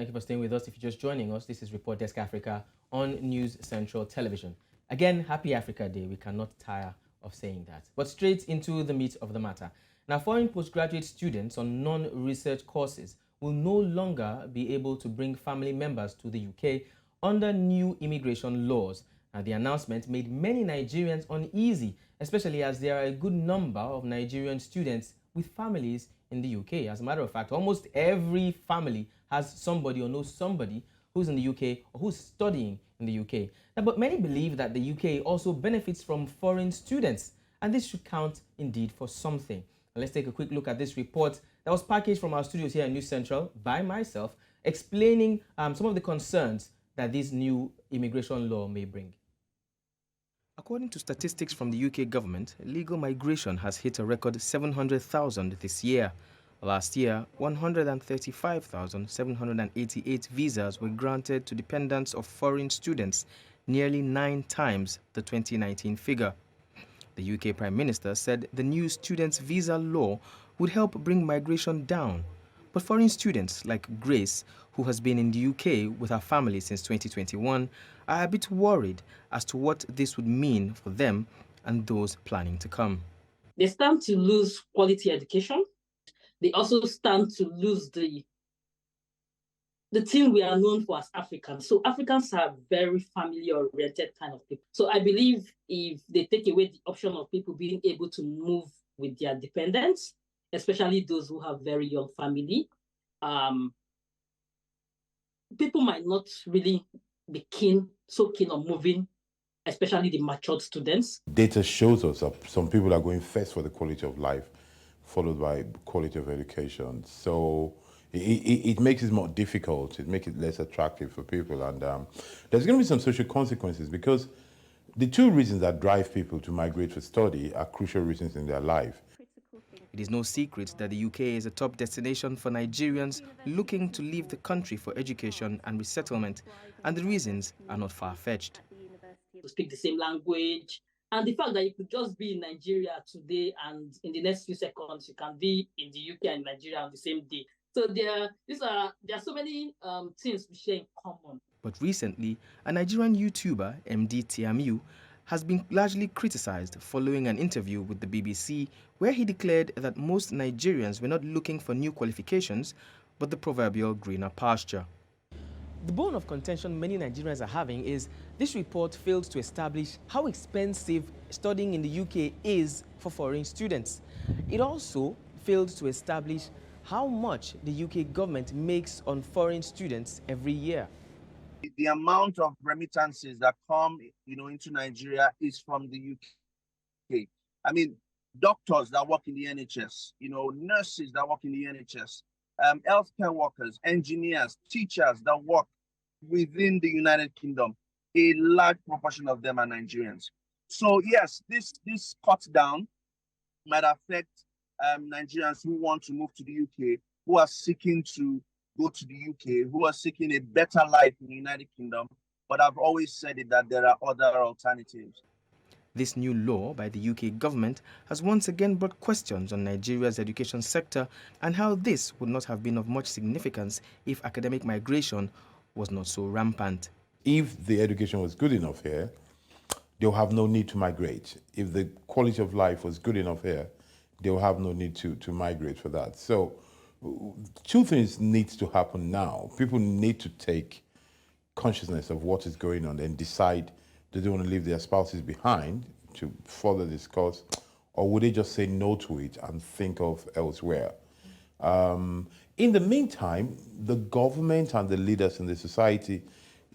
Thank you for staying with us. If you're just joining us, this is Report Desk Africa on News Central Television. Again, happy Africa Day. We cannot tire of saying that. But straight into the meat of the matter. Now, foreign postgraduate students on non-research courses will no longer be able to bring family members to the UK under new immigration laws. Now, the announcement made many Nigerians uneasy, especially as there are a good number of Nigerian students with families in the UK. As a matter of fact, almost every family has somebody or knows somebody who's in the UK or who's studying in the UK. Now, but many believe that the UK also benefits from foreign students, and this should count indeed for something. Now, let's take a quick look at this report that was packaged from our studios here at News Central by myself, explaining some of the concerns that this new immigration law may bring. According to statistics from the UK government, legal migration has hit a record 700,000 this year. Last year, 135,788 visas were granted to dependents of foreign students, nearly 9 times the 2019 figure. The UK Prime Minister said the new students' visa law would help bring migration down. But foreign students like Grace, who has been in the UK with her family since 2021, are a bit worried as to what this would mean for them and those planning to come. They stand to lose quality education. They also stand to lose the thing we are known for as Africans. So Africans are very family-oriented kind of people. So I believe if they take away the option of people being able to move with their dependents, especially those who have very young family, people might not really be so keen on moving, especially the matured students. Data shows us that some people are going first for the quality of life, followed by quality of education. So it makes it more difficult, it makes it less attractive for people. And there's going to be some social consequences, because the two reasons that drive people to migrate for study are crucial reasons in their life. It is no secret that the UK is a top destination for Nigerians looking to leave the country for education and resettlement, and the reasons are not far-fetched. To speak the same language, and the fact that you could just be in Nigeria today and in the next few seconds you can be in the UK and Nigeria on the same day. So there are so many things we share in common. But recently, a Nigerian YouTuber, MD Tiamiu, has been largely criticized following an interview with the BBC where he declared that most Nigerians were not looking for new qualifications, but the proverbial greener pasture. The bone of contention many Nigerians are having is this report fails to establish how expensive studying in the UK is for foreign students. It also failed to establish how much the UK government makes on foreign students every year. The amount of remittances that come, into Nigeria is from the UK. I mean, doctors that work in the NHS, nurses that work in the NHS, healthcare workers, engineers, teachers that work within the United Kingdom. A large proportion of them are Nigerians. So yes, this cut down might affect Nigerians who want to move to the UK, who are seeking to go to the UK, who are seeking a better life in the United Kingdom. But I've always said it that there are other alternatives. This new law by the UK government has once again brought questions on Nigeria's education sector and how this would not have been of much significance if academic migration was not so rampant. If the education was good enough here, they'll have no need to migrate. If the quality of life was good enough here, they'll have no need to migrate for that. So two things need to happen now. People need to take consciousness of what is going on and decide, do they want to leave their spouses behind to further discuss, or would they just say no to it and think of elsewhere? In the meantime, the government and the leaders in the society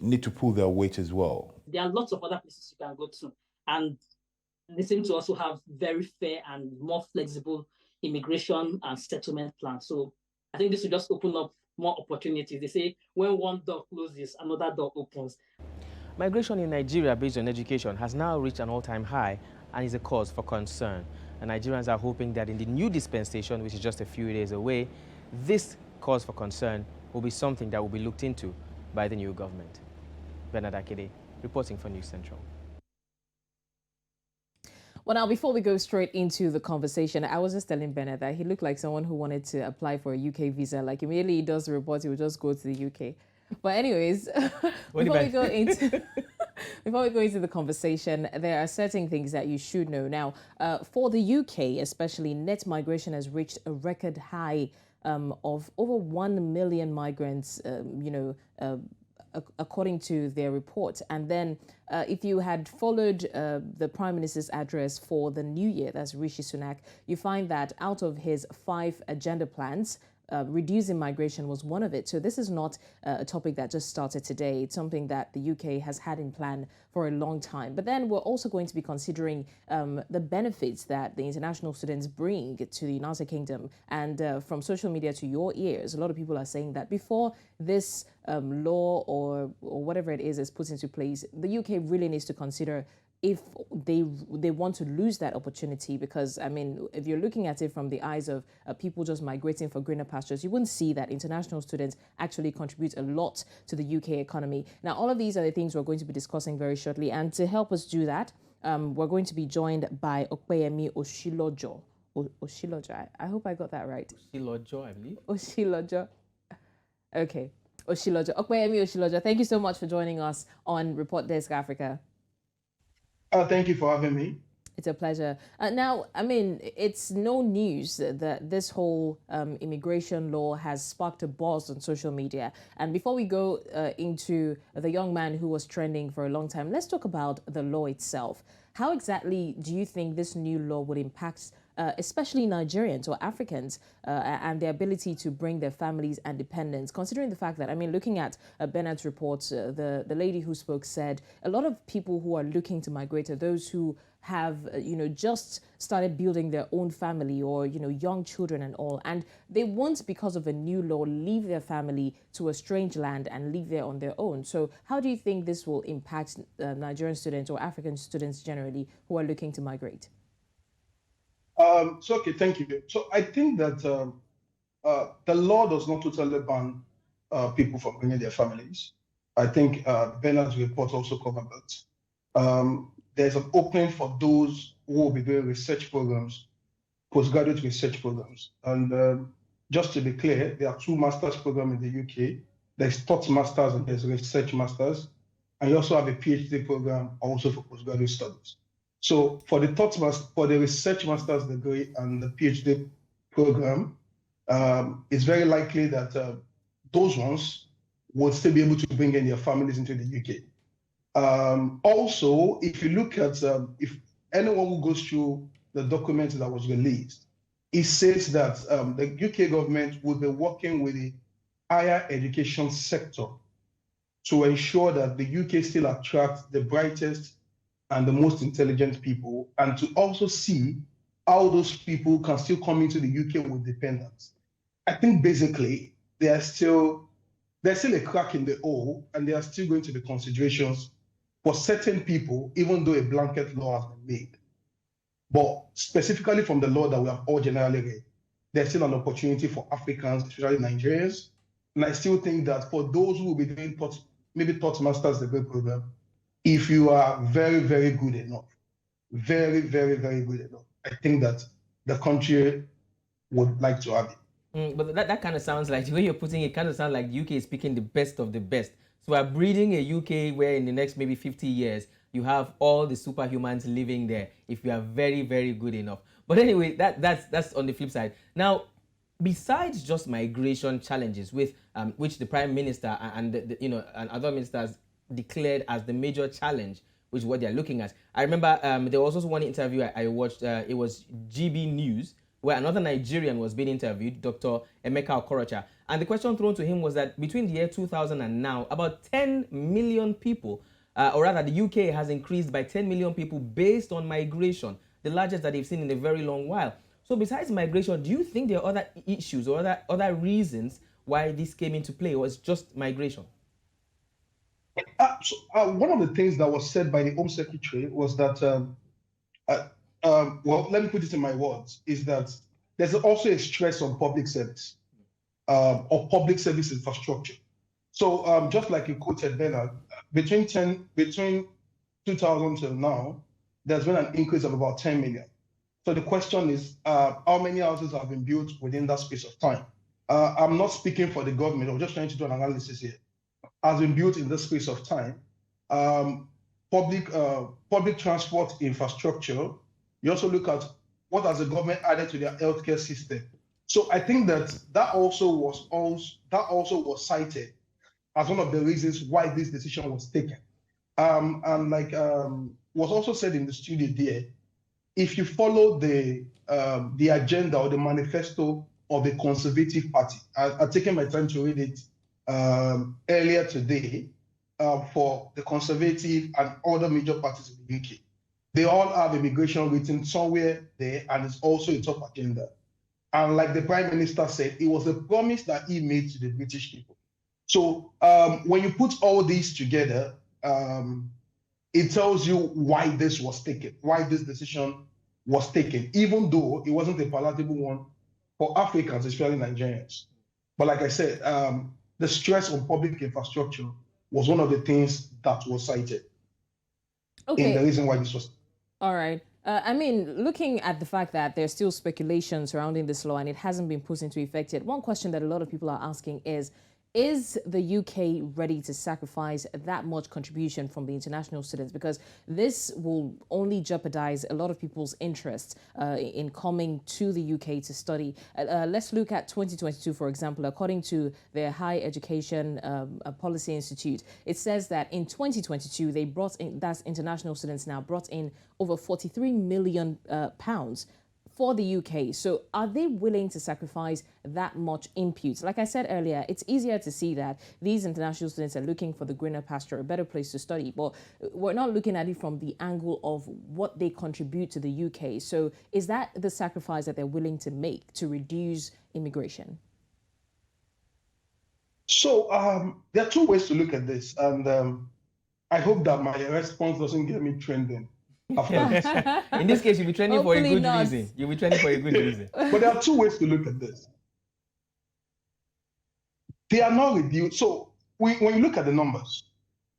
need to pull their weight as well. There are lots of other places you can go to, and they seem to also have very fair and more flexible immigration and settlement plans. So I think this will just open up more opportunities. They say when one door closes, another door opens. Migration in Nigeria based on education has now reached an all-time high and is a cause for concern. And Nigerians are hoping that in the new dispensation, which is just a few days away, this cause for concern will be something that will be looked into by the new government. Bernard Akede, reporting for News Central. Well, now, before we go straight into the conversation, I was just telling Bennett that he looked like someone who wanted to apply for a UK visa. Like, immediately he does the report, he would just go to the UK. But anyways, before we go into before we go into the conversation, there are certain things that you should know. Now, for the UK, especially, net migration has reached a record high of over 1 million migrants, according to their report. And then if you had followed the Prime Minister's address for the new year, that's Rishi Sunak, you find that out of his 5 agenda plans, reducing migration was one of it. So this is not a topic that just started today. It's something that the UK has had in plan for a long time. But then we're also going to be considering the benefits that the international students bring to the United Kingdom. And from social media to your ears, a lot of people are saying that before this law or whatever it is put into place, the UK really needs to consider if they want to lose that opportunity. Because, I mean, if you're looking at it from the eyes of people just migrating for greener pastures, you wouldn't see that international students actually contribute a lot to the UK economy. Now, all of these are the things we're going to be discussing very shortly. And to help us do that, we're going to be joined by Opeyemi Osilojo. Osilojo, I hope I got that right. Osilojo, I believe. Osilojo. Okay. Osilojo. Opeyemi Osilojo, thank you so much for joining us on Report Desk Africa. Thank you for having me. It's a pleasure. Now, I mean, it's no news that this whole immigration law has sparked a buzz on social media. And before we go into the young man who was trending for a long time, let's talk about the law itself. How exactly do you think this new law would impact especially Nigerians or Africans and their ability to bring their families and dependents, considering the fact that, I mean, looking at Bennett's reports, the lady who spoke said a lot of people who are looking to migrate are those who have, just started building their own family or, young children and all. And they won't, because of a new law, leave their family to a strange land and live there on their own. So how do you think this will impact Nigerian students or African students generally who are looking to migrate? Okay, thank you. So I think that the law does not totally ban people from bringing their families. I think Bernard's report also covered that. There's an opening for those who will be doing research programs, postgraduate research programs. And just to be clear, there are 2 master's programs in the UK. There's thought masters and there's research masters. And you also have a PhD program also for postgraduate studies. So for the research master's degree and the PhD program, it's very likely that those ones will still be able to bring in their families into the UK. Also, if you look at, if anyone who goes through the document that was released, it says that the UK government will be working with the higher education sector to ensure that the UK still attracts the brightest and the most intelligent people, and to also see how those people can still come into the UK with dependents. I think basically there's still a crack in the hole, and there are still going to be considerations for certain people, even though a blanket law has been made. But specifically from the law that we have all generally read, there's still an opportunity for Africans, especially Nigerians. And I still think that for those who will be doing maybe thought master's degree program, if you are very, very good enough, very, very, very good enough, I think that the country would like to have it. But that kind of sounds like, the way you're putting it, kind of sounds like the UK is picking the best of the best. So we're breeding a UK where in the next maybe 50 years, you have all the superhumans living there if you are very, very good enough. But anyway, that's on the flip side. Now, besides just migration challenges with which the Prime Minister and and other ministers declared as the major challenge, which is what they're looking at. I remember there was also one interview I watched. It was GB News, where another Nigerian was being interviewed, Dr. Emeka Okorocha. And the question thrown to him was that between the year 2000 and now, about 10 million people, or rather the UK has increased by 10 million people based on migration, the largest that they've seen in a very long while. So besides migration, do you think there are other issues or other reasons why this came into play, or it's just migration? One of the things that was said by the Home Secretary was that, well, let me put it in my words, is that there's also a stress on public service or public service infrastructure. So just like you quoted, Bernard, between 2000 till now, there's been an increase of about 10 million. So the question is, how many houses have been built within that space of time? I'm not speaking for the government. I'm just trying to do an analysis here. Has been built in this space of time. Public transport infrastructure. You also look at what has the government added to their healthcare system. So I think that also was cited as one of the reasons why this decision was taken. And like was also said in the studio there, if you follow the agenda or the manifesto of the Conservative Party, I've taken my time to read it earlier today for the Conservative and other major parties in the UK. They all have immigration written somewhere there, and it's also a top agenda. And like the Prime Minister said, it was a promise that he made to the British people. So when you put all these together, it tells you why this was taken, why this decision was taken, even though it wasn't a palatable one for Africans, especially Nigerians. But like I said, the stress on public infrastructure was one of the things that was cited in the reason why this was. All right. I mean, looking at the fact that there's still speculation surrounding this law and it hasn't been put into effect yet, one question that a lot of people are asking is the UK ready to sacrifice that much contribution from the international students? Because this will only jeopardize a lot of people's interest in coming to the UK to study. Let's look at 2022, for example. According to the Higher Education Policy Institute, it says that in 2022, they brought in, that's international students now, brought in over 43 million pounds for the UK. So are they willing to sacrifice that much input? Like I said earlier, it's easier to see that these international students are looking for the greener pasture, a better place to study, but we're not looking at it from the angle of what they contribute to the UK. So is that the sacrifice that they're willing to make to reduce immigration? So there are two ways to look at this, and I hope that my response doesn't get me trending. In this case, you'll be training for a good reason. You'll be training for a good reason. But there are two ways to look at this. They are not reduced. So when you look at the numbers,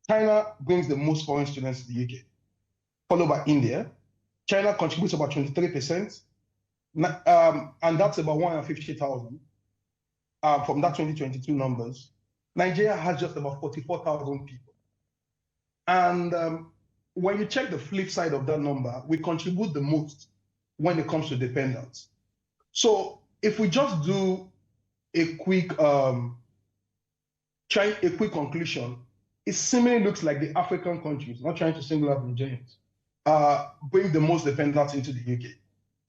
China brings the most foreign students to the UK, followed by India. China contributes about 23%, and that's about 150,000 from that 2022 numbers. Nigeria has just about 44,000 people. And when you check the flip side of that number, we contribute the most when it comes to dependents. So if we just do a quick conclusion, it similarly looks like the African countries, not trying to single out Nigerians, bring the most dependents into the UK.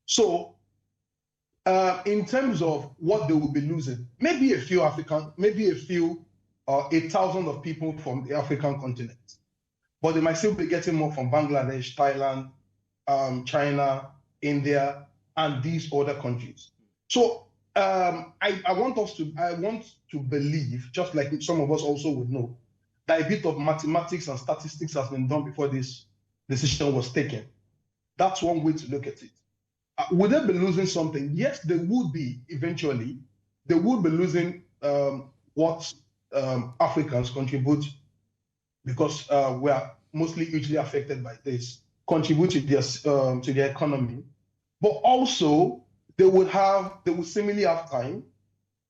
So in terms of what they will be losing, maybe a few 8,000 of people from the African continent. But they might still be getting more from Bangladesh, Thailand, China, India, and these other countries. So I want to believe, just like some of us also would know, that a bit of mathematics and statistics has been done before this decision was taken. That's one way to look at it. Would they be losing something? Yes, they would be eventually. They would be losing what Africans contribute, because we are mostly hugely affected by this, contribute to their economy. But also, they would similarly have time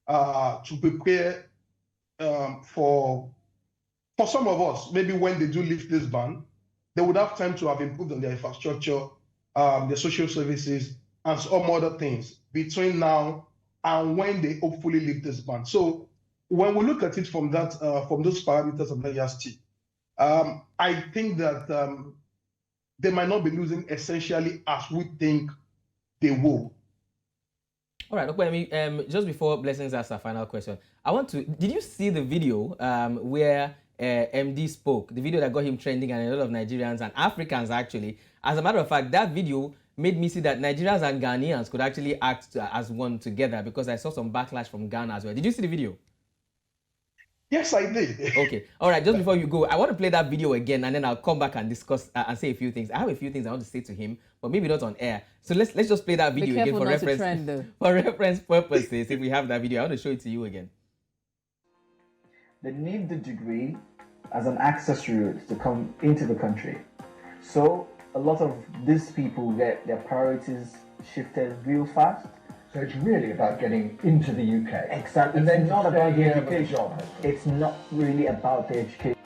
to prepare for some of us, maybe when they do lift this ban, they would have time to have improved on their infrastructure, their social services, and some other things between now and when they hopefully lift this ban. So when we look at it from that, from those parameters of the yardstick, I think that they might not be losing essentially as we think they will. All right, Opeyemi, just before Blessings asks our final question, did you see the video where MD spoke, the video that got him trending and a lot of Nigerians and Africans actually? As a matter of fact, that video made me see that Nigerians and Ghanaians could actually act as one together, because I saw some backlash from Ghana as well. Did you see the video? Yes, I did. Okay. All right. Just before you go, I want to play that video again, and then I'll come back and discuss and say a few things. I have a few things I want to say to him, but maybe not on air. So let's just play that video again for reference. For reference purposes, if we have that video, I want to show it to you again. They need the degree as an access route to come into the country. So a lot of these people get their priorities shifted real fast. So it's really about getting into the UK. Exactly. And It's then not about the staying here with a education. job. It's not really about the education.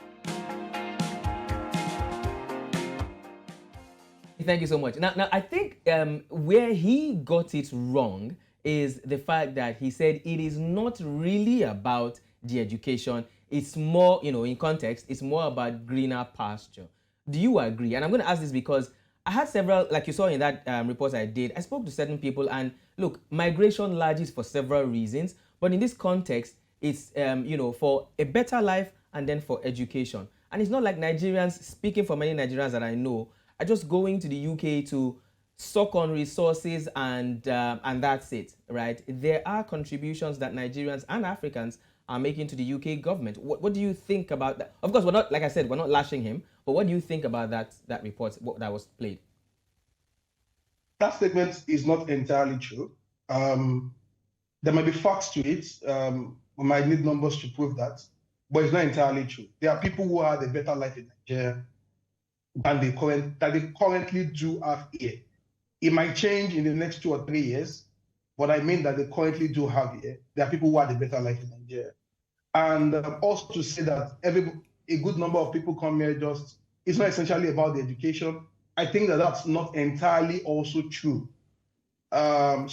Thank you so much. Now I think where he got it wrong is the fact that he said it is not really about the education. It's more, in context, it's more about greener pasture. Do you agree? And I'm going to ask this because I had several, like you saw in that report I did, I spoke to certain people, and look, migration largely is for several reasons, but in this context, it's, for a better life and then for education. And it's not like Nigerians, speaking for many Nigerians that I know, are just going to the UK to suck on resources and that's it, right? There are contributions that Nigerians and Africans are making to the UK government. What do you think about that? Of course, we're not, like I said, we're not lashing him, but what do you think about that report that was played? That statement is not entirely true. There might be facts to it. We might need numbers to prove that, but it's not entirely true. There are people who have a better life in Nigeria than they currently do have here. It might change in the next 2 or 3 years, but I mean that they currently do have here. There are people who have a better life in Nigeria. And also to say that a good number of people come here it's not essentially about the education. I think that that's not entirely also true. When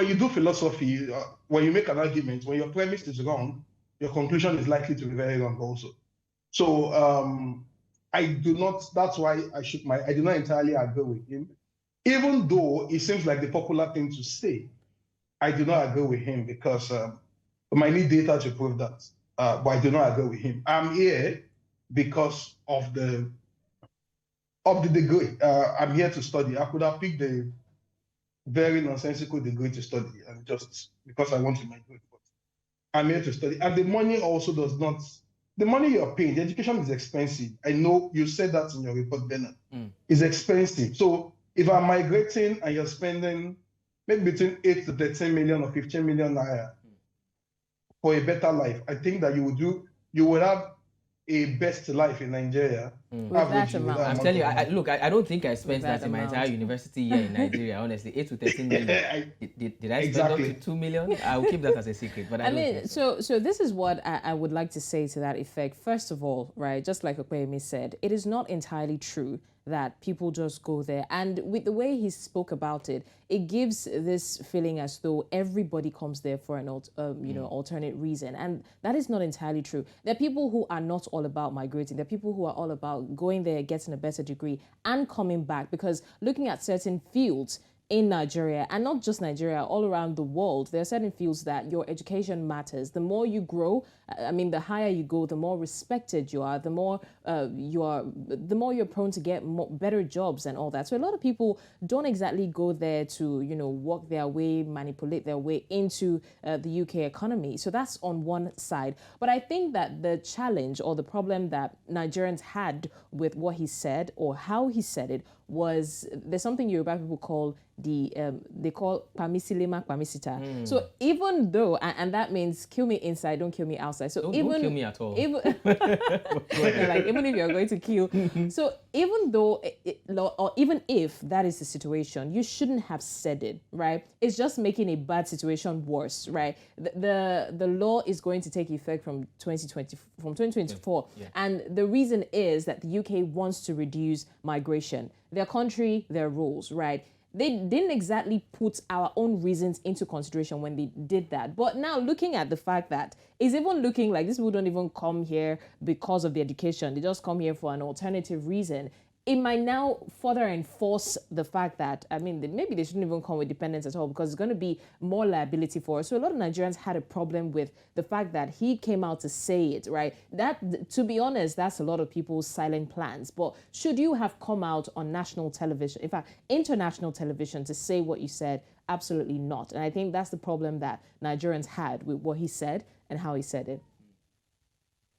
you do philosophy, when you make an argument, when your premise is wrong, your conclusion is likely to be very wrong also. So that's why I do not entirely agree with him. Even though it seems like the popular thing to say, I do not agree with him because we might need data to prove that, but I do not agree with him. I'm here because of the degree. I'm here to study. I could have picked a very nonsensical degree to study, and just because I want to migrate. But I'm here to study, and the money also does not. The money you're paying, the education is expensive. I know you said that in your report, Bernard. It's expensive. So if I'm migrating and you're spending maybe between 8 to 13 million or 15 million naira for a better life, I think that you would have a best life in Nigeria. With that amount. I'm telling you, I don't think I spent that in my entire university year in Nigeria, honestly. 8 to 13 million. Did I spend up to 2 million? I'll keep that as a secret. But I mean, so this is what I would like to say to that effect. First of all, right, just like Opeyemi said, it is not entirely true that people just go there. And with the way he spoke about it, it gives this feeling as though everybody comes there for an alternate reason. And that is not entirely true. There are people who are not all about migrating. There are people who are all about going there, getting a better degree and coming back. Because looking at certain fields in Nigeria, and not just Nigeria, all around the world, there are certain fields that your education matters. The more you grow, the higher you go, the more respected you are, the more you're prone to get better jobs and all that. So a lot of people don't exactly go there to, work their way, manipulate their way into the UK economy. So that's on one side. But I think that the challenge or the problem that Nigerians had with what he said or how he said it was there's something Yoruba people call they call pamisilema pamisita. So even though, and that means kill me inside, don't kill me outside. So don't kill me at all. Even if you're going to kill. So even though, or even if that is the situation, you shouldn't have said it, right? It's just making a bad situation worse, right? The law is going to take effect from 2024. Yeah. And the reason is that the UK wants to reduce migration. Their country, their rules, right? They didn't exactly put our own reasons into consideration when they did that. But now looking at the fact that it's even looking like these people don't even come here because of the education. They just come here for an alternative reason. It might now further enforce the fact that, maybe they shouldn't even come with dependents at all because it's going to be more liability for us. So a lot of Nigerians had a problem with the fact that he came out to say it, right? That, to be honest, that's a lot of people's silent plans. But should you have come out on national television, in fact, international television to say what you said? Absolutely not. And I think that's the problem that Nigerians had with what he said and how he said it.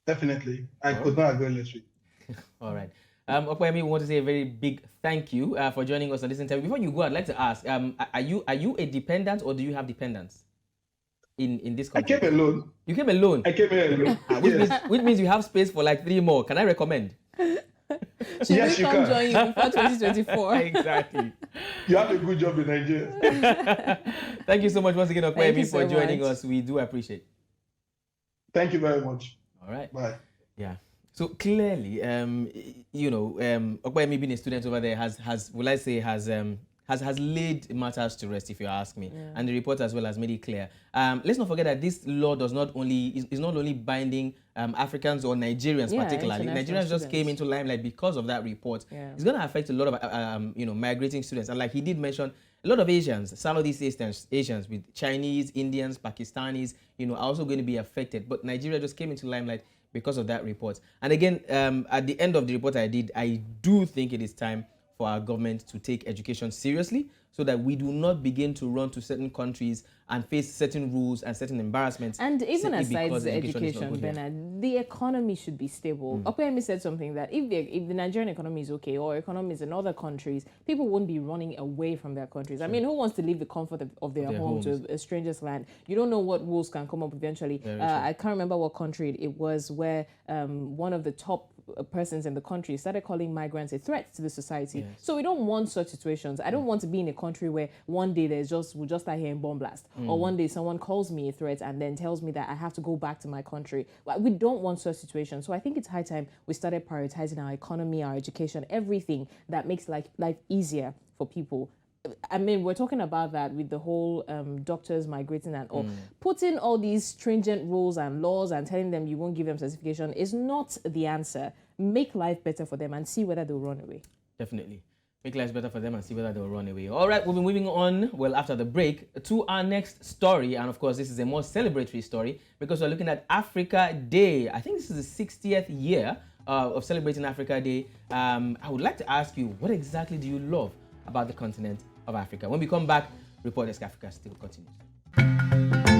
Definitely. I could not agree less with you. All right. Opeyemi, we want to say a very big thank you for joining us on this interview. Before you go, I'd like to ask, are you a dependent or do you have dependents in this country? I came alone. You came alone? I came here alone. Which means you have space for like 3 more. Can I recommend? Should Yes, we you come can. join you before 2024? Exactly. You have a good job in Nigeria. Thank you so much once again, Thank Opeyemi, you for so joining much. us. We do appreciate it. Thank you very much. All right. Bye. Yeah. So clearly, Opeyemi being a student over there has laid matters to rest, if you ask me. Yeah. And the report as well has made it clear. Let's not forget that this law is not only binding Africans or Nigerians particularly. Nigerians just came into limelight because of that report. Yeah. It's going to affect a lot of migrating students. And like he did mention, a lot of Asians, Southeast Asians with Chinese, Indians, Pakistanis, are also going to be affected. But Nigeria just came into limelight because of that report. And again, at the end of the report I do think it is time for our government to take education seriously so that we do not begin to run to certain countries and face certain rules and certain embarrassments. And even simply aside because the is not education, good here. Bernard, the economy should be stable. Opeyemi said something that if the Nigerian economy is okay, or economies in other countries, people won't be running away from their countries. I mean, who wants to leave the comfort of their home homes. to a stranger's land? You don't know what rules can come up eventually. I can't remember what country it was where one of the top persons in the country started calling migrants a threat to the society. Yes. So we don't want such situations. I don't want to be in a country where one day we'll just start hearing bomb blast, or one day someone calls me a threat and then tells me that I have to go back to my country. We don't want such situations. So I think it's high time we started prioritizing our economy, our education, everything that makes life easier for people. I mean, we're talking about that with the whole doctors migrating and all. Putting all these stringent rules and laws and telling them you won't give them certification is not the answer. Make life better for them and see whether they'll run away. Definitely. Make life better for them and see whether they'll run away. All right, we'll be moving on, well, after the break, to our next story. And of course, this is a more celebratory story because we're looking at Africa Day. I think this is the 60th year of celebrating Africa Day. I would like to ask you, what exactly do you love about the continent of Africa? When we come back, Report Desk Africa still continues.